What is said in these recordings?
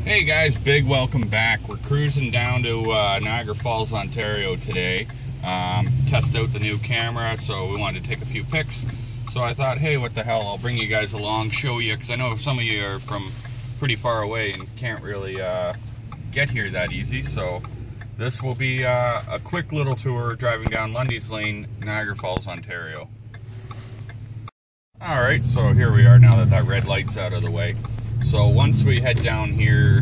Hey guys, big welcome back. We're cruising down to Niagara Falls, Ontario today. Test out the new camera, so we wanted to take a few pics. So I thought, hey, what the hell, I'll bring you guys along, show you, because I know some of you are from pretty far away and can't really get here that easy. So this will be a quick little tour driving down Lundy's Lane, Niagara Falls, Ontario. Alright, so here we are now that that red light's out of the way. So once we head down here,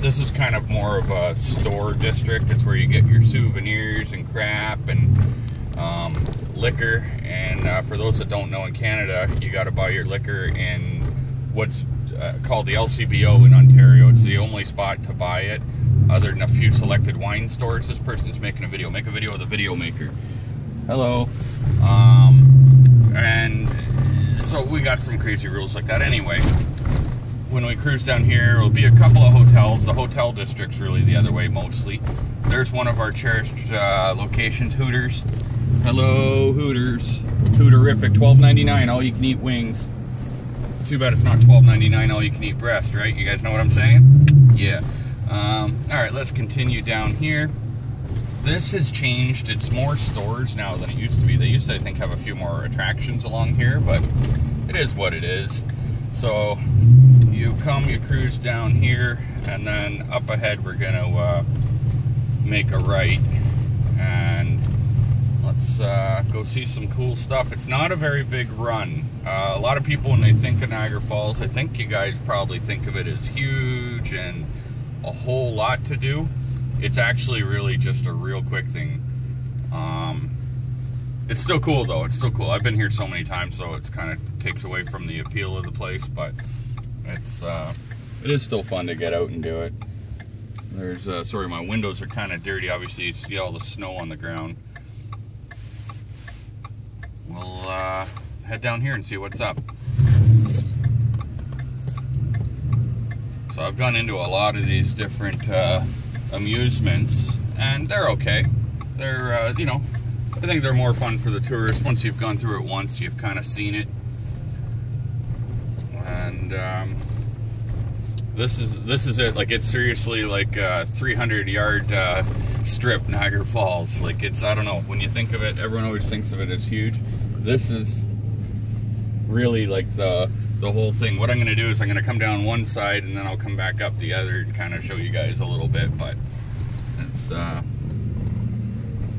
this is kind of more of a store district. It's where you get your souvenirs and crap and liquor. And for those that don't know, in Canada, you got to buy your liquor in what's called the LCBO in Ontario. It's the only spot to buy it, other than a few selected wine stores. This person's making a video. Make a video with a video maker. Hello. And so we got some crazy rules like that. Anyway, when we cruise down here, it'll be a couple of hotels. The hotel district's really the other way mostly. There's one of our cherished locations, Hooters. Hello, Hooters. Hooterific, $12.99, all you can eat wings. Too bad it's not $12.99, all you can eat breast, right? You guys know what I'm saying? Yeah. Alright, let's continue down here. This has changed. It's more stores now than it used to be. They used to, I think, have a few more attractions along here, but it is what it is. So you cruise down here, and then up ahead we're gonna make a right, and let's go see some cool stuff. It's not a very big run. A lot of people, when they think of Niagara Falls, I think you guys probably think of it as huge and a whole lot to do. It's actually really just a real quick thing. It's still cool though. It's still cool. I've been here so many times, so it's kind of takes away from the appeal of the place, but it is still fun to get out and do it. There's sorry, my windows are kind of dirty. Obviously, you see all the snow on the ground. We'll head down here and see what's up. So I've gone into a lot of these different amusements, and they're okay. They're you know, I think they're more fun for the tourists. Once you've gone through it once, you've kind of seen it. And this is it. Like, it's seriously like a 300-yard strip, Niagara Falls. Like, it's, I don't know, when you think of it, everyone always thinks of it as huge. This is really like the whole thing. What I'm going to do is I'm going to come down one side and then I'll come back up the other and kind of show you guys a little bit. But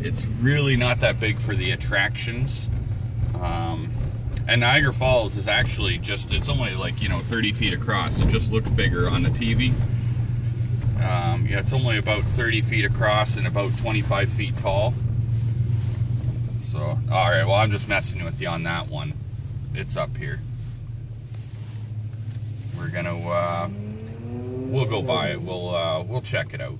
it's really not that big for the attractions. And Niagara Falls is actually just, it's only like, you know, 30 feet across. It just looks bigger on the TV. Yeah, it's only about 30 feet across and about 25 feet tall. So, alright, well, I'm just messing with you on that one. It's up here. We're gonna, we'll go by it. We'll check it out.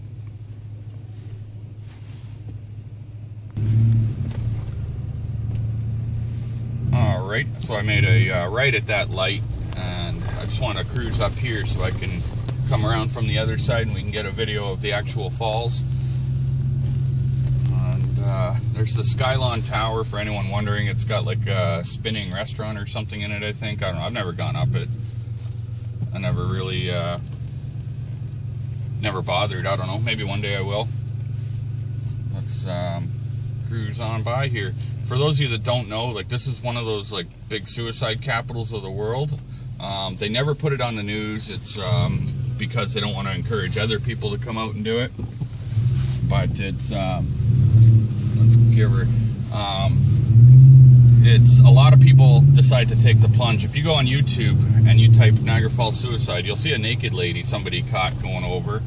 Alright, so I made a right at that light, and I just want to cruise up here so I can come around from the other side and we can get a video of the actual falls. And there's the Skylon Tower, for anyone wondering. It's got like a spinning restaurant or something in it, I think. I don't know, I've never gone up it. I never really, never bothered. I don't know, maybe one day I will. Let's cruise on by here. For those of you that don't know, like, this is one of those like big suicide capitals of the world. They never put it on the news. It's because they don't want to encourage other people to come out and do it. But it's let's give her. It's a lot of people decide to take the plunge. If you go on YouTube and you type Niagara Falls suicide, you'll see a naked lady somebody caught going over.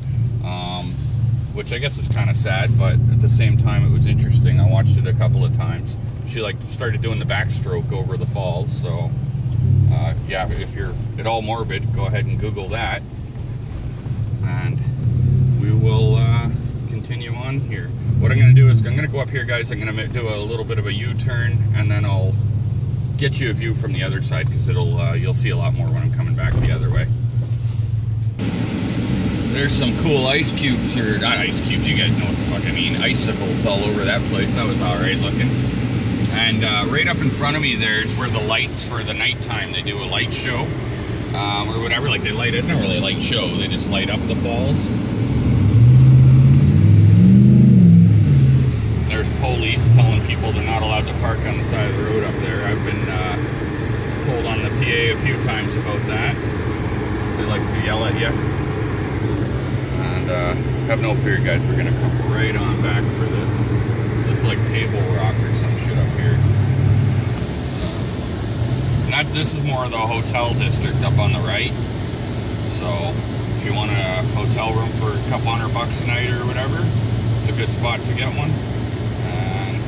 Which I guess is kind of sad, but at the same time it was interesting. I watched it a couple of times. She like started doing the backstroke over the falls, so yeah, if you're at all morbid, go ahead and Google that. And we will continue on here. What I'm going to do is I'm going to go up here, guys. I'm going to do a little bit of a U-turn, and then I'll get you a view from the other side, because it'll you'll see a lot more when I'm coming back the other way. There's some cool ice cubes, or not ice cubes, you guys know what the fuck I mean, icicles all over that place. That was alright looking. And right up in front of me there is where the lights for the nighttime, they do a light show. or whatever. Like they light, it's not really a light show, they just light up the falls. There's police telling people they're not allowed to park on the side of the road up there. I've been told on the PA a few times about that. They like to yell at you. And have no fear, guys, we're gonna come right on back for this like table rock or some shit up here. This is more of the hotel district up on the right. So if you want a hotel room for a couple $100 a night or whatever, it's a good spot to get one. And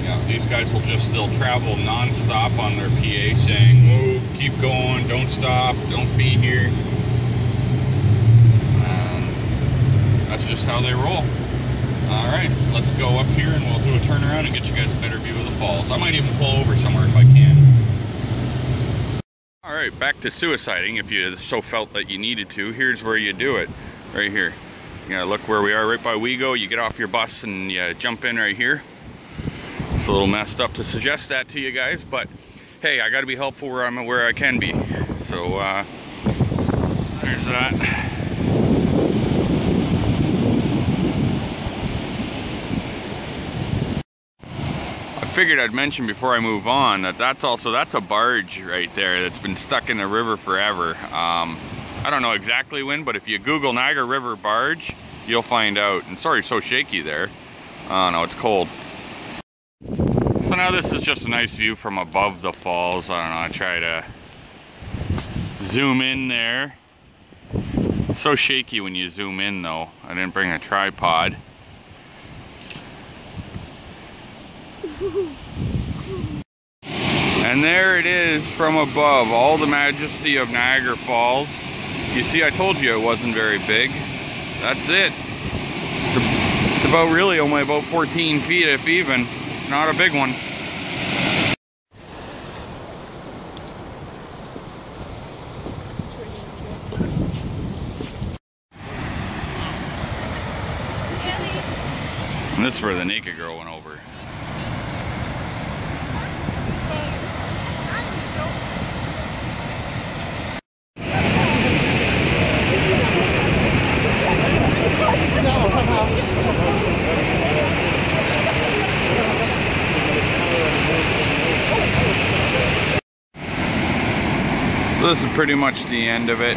yeah, these guys will they'll travel non-stop on their PA saying, move, keep going, don't stop, don't be here. And that's just how they roll. Alright, let's go up here and we'll do a turnaround and get you guys a better view of the falls. I might even pull over somewhere if I can. Alright, back to suiciding if you so felt that you needed to. Here's where you do it, right here. You gotta look where we are, right by Wego. You get off your bus and you jump in right here. It's a little messed up to suggest that to you guys, but hey, I gotta be helpful where I can be. So there's that. Figured I'd mention before I move on that that's a barge right there that's been stuck in the river forever. I don't know exactly when, but if you Google Niagara River barge, you'll find out. And sorry, so shaky there. Oh no, it's cold. So now this is just a nice view from above the falls. I don't know, I try to zoom in there. It's so shaky when you zoom in though. I didn't bring a tripod. And there it is from above, all the majesty of Niagara Falls. You see, I told you it wasn't very big. That's it. It's about really only about 14 feet if even. It's not a big one. And this is where the naked girl went over. So this is pretty much the end of it.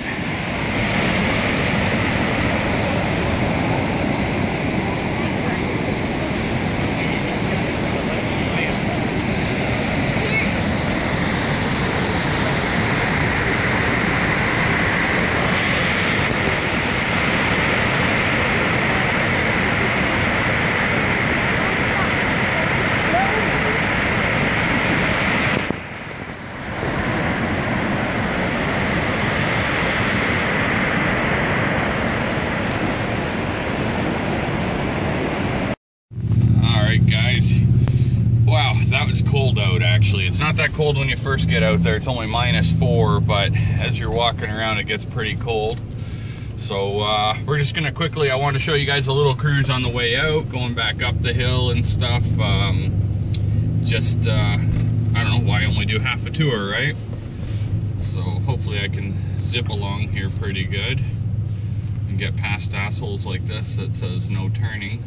Wow, that was cold out actually. It's not that cold when you first get out there. It's only -4, but as you're walking around it gets pretty cold. So we're just gonna quickly, I want to show you guys a little cruise on the way out, going back up the hill and stuff. I don't know why I only do half a tour, right? So hopefully I can zip along here pretty good and get past assholes like this that says no turning.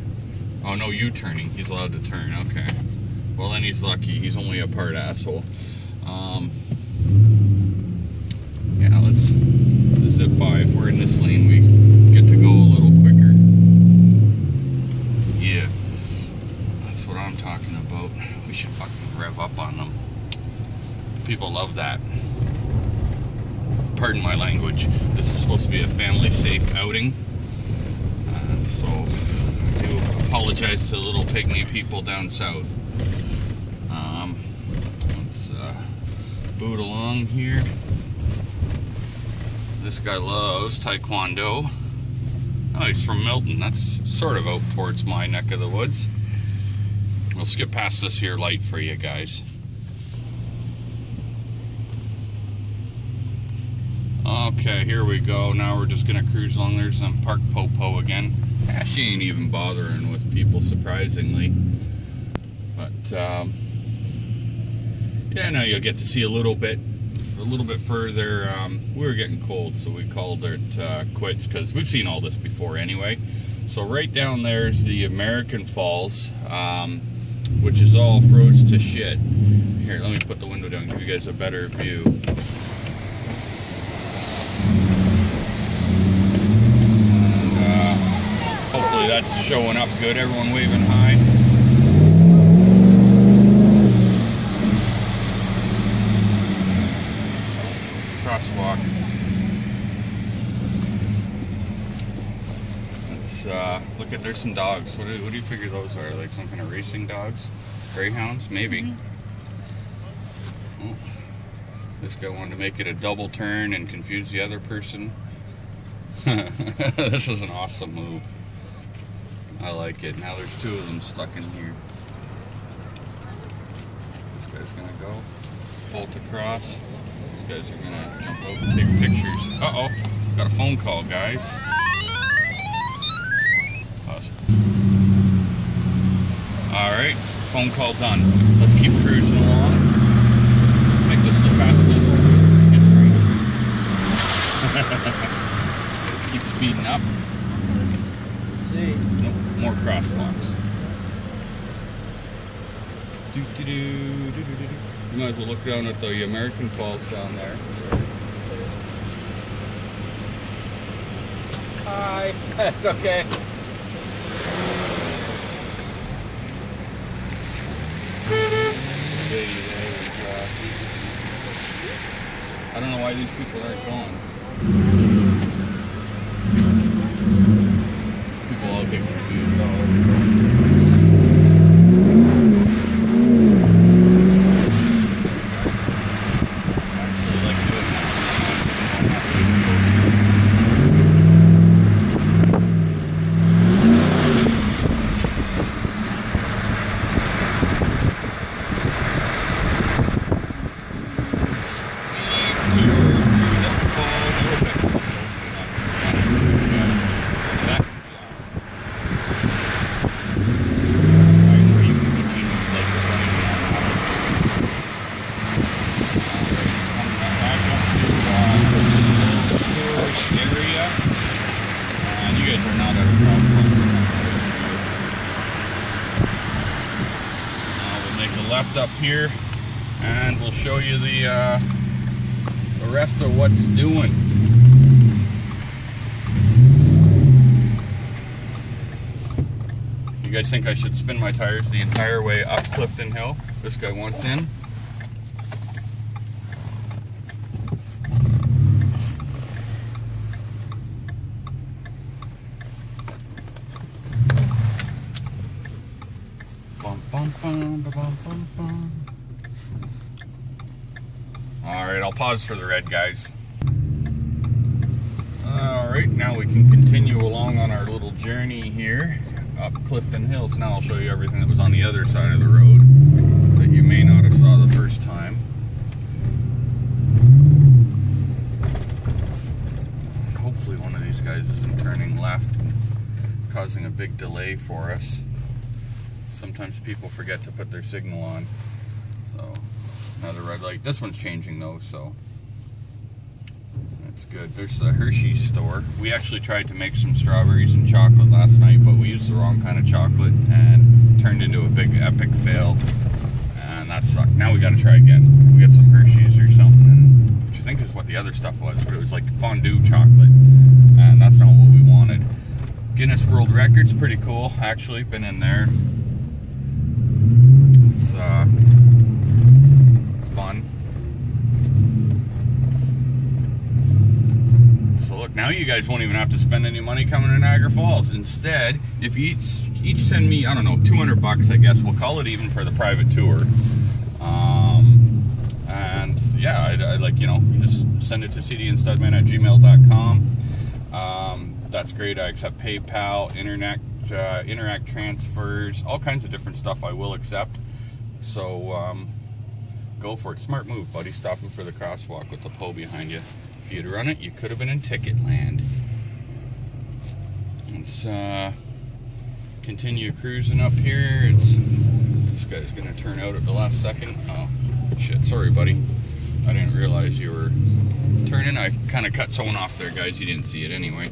Oh, no U-turning. He's allowed to turn. Okay. Well, then he's lucky. He's only a part asshole. Yeah, let's zip by. If we're in this lane, we get to go a little quicker. Yeah. That's what I'm talking about. We should fucking rev up on them. People love that. Pardon my language. This is supposed to be a family-safe outing. So I do apologize to the little pygmy people down south. Let's boot along here. This guy loves Taekwondo. Oh, he's from Milton. That's sort of out towards my neck of the woods. We'll skip past this here light for you guys. Okay, here we go. Now we're just gonna cruise along. There's some Park Popo again. Yeah, she ain't even bothering with people, surprisingly. But yeah, now you'll get to see a little bit a little bit further, we were getting cold, so we called it quits because we've seen all this before anyway. So right down there is the American Falls, which is all froze to shit. Here, let me put the window down and give you guys a better view. And, hopefully that's showing up good. Everyone waving hi. Crosswalk. Let's look at, there's some dogs. What do you figure those are? Like some kind of racing dogs? Greyhounds? Maybe. Oh, this guy wanted to make it a double turn and confuse the other person. This is an awesome move. I like it. Now there's two of them stuck in here. This guy's gonna go bolt across. These guys are gonna jump out and take pictures. Uh-oh, got a phone call, guys. Pause. Alright, phone call done. Let's keep cruising along. Make this the fastest. Keep speeding up. Let's see. Nope, more crosswalks. You might as well look down at the American Falls down there. Hi. That's okay. I don't know why these people aren't going. People all get confused. Left up here, and we'll show you the rest of what's doing. You guys think I should spin my tires the entire way up Clifton Hill? This guy wants in. Alright, I'll pause for the red, guys. Alright, now we can continue along on our little journey here up Clifton Hills. Now I'll show you everything that was on the other side of the road that you may not have saw the first time. Hopefully one of these guys isn't turning left, causing a big delay for us. Sometimes people forget to put their signal on. So, another red light. This one's changing though, so that's good. There's the Hershey store. We actually tried to make some strawberries and chocolate last night, but we used the wrong kind of chocolate and turned into a big epic fail. And that sucked. Now we gotta try again. We got some Hershey's or something, which I think is what the other stuff was, but it was like fondue chocolate. And that's not what we wanted. Guinness World Records, pretty cool, actually. Been in there. It's fun. So look, now you guys won't even have to spend any money coming to Niagara Falls. Instead, if you each send me, I don't know, 200 bucks, I guess, we'll call it even for the private tour. And yeah, I like, you know, just send it to cdandstudman@gmail.com. That's great. I accept PayPal, Interact transfers, all kinds of different stuff I will accept. So go for it. Smart move, buddy. Stopping for the crosswalk with the pole behind you. If you'd run it, you could have been in ticket land. Let's continue cruising up here. This guy's gonna turn out at the last second. Oh shit, sorry buddy. I didn't realize you were turning. I kind of cut someone off there, guys. You didn't see it anyway.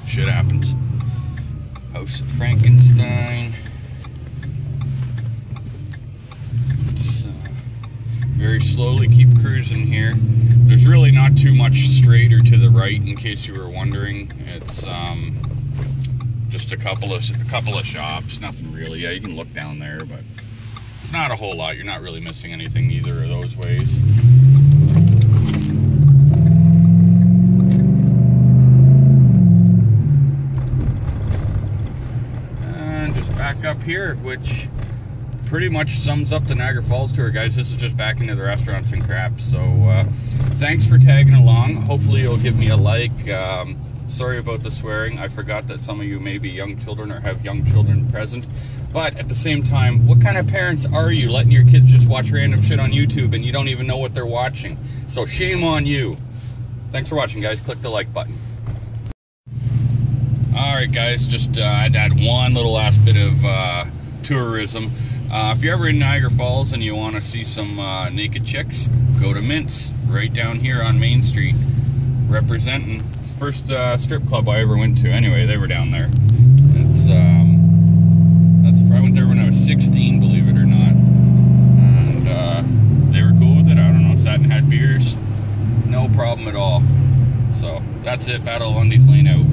Shit happens. House of Frankenstein. Let's very slowly keep cruising here. There's really not too much straight or to the right, in case you were wondering. It's just a couple of shops, nothing really. Yeah, you can look down there, but it's not a whole lot. You're not really missing anything either of those ways. And just back up here, which pretty much sums up the Niagara Falls tour, guys. This is just back into the restaurants and crap. So thanks for tagging along. Hopefully you'll give me a like. Sorry about the swearing. I forgot that some of you may be young children or have young children present. But at the same time, what kind of parents are you letting your kids just watch random shit on YouTube and you don't even know what they're watching? So shame on you. Thanks for watching, guys. Click the like button. Alright, guys. Just I'd add one little last bit of tourism. If you're ever in Niagara Falls and you want to see some naked chicks, go to Mint's right down here on Main Street, representing. First strip club I ever went to. Anyway, they were down there. It's I went there when I was 16, believe it or not, and they were cool with it. I don't know, sat and had beers, no problem at all. So that's it. Battle of Lundy's Lane out.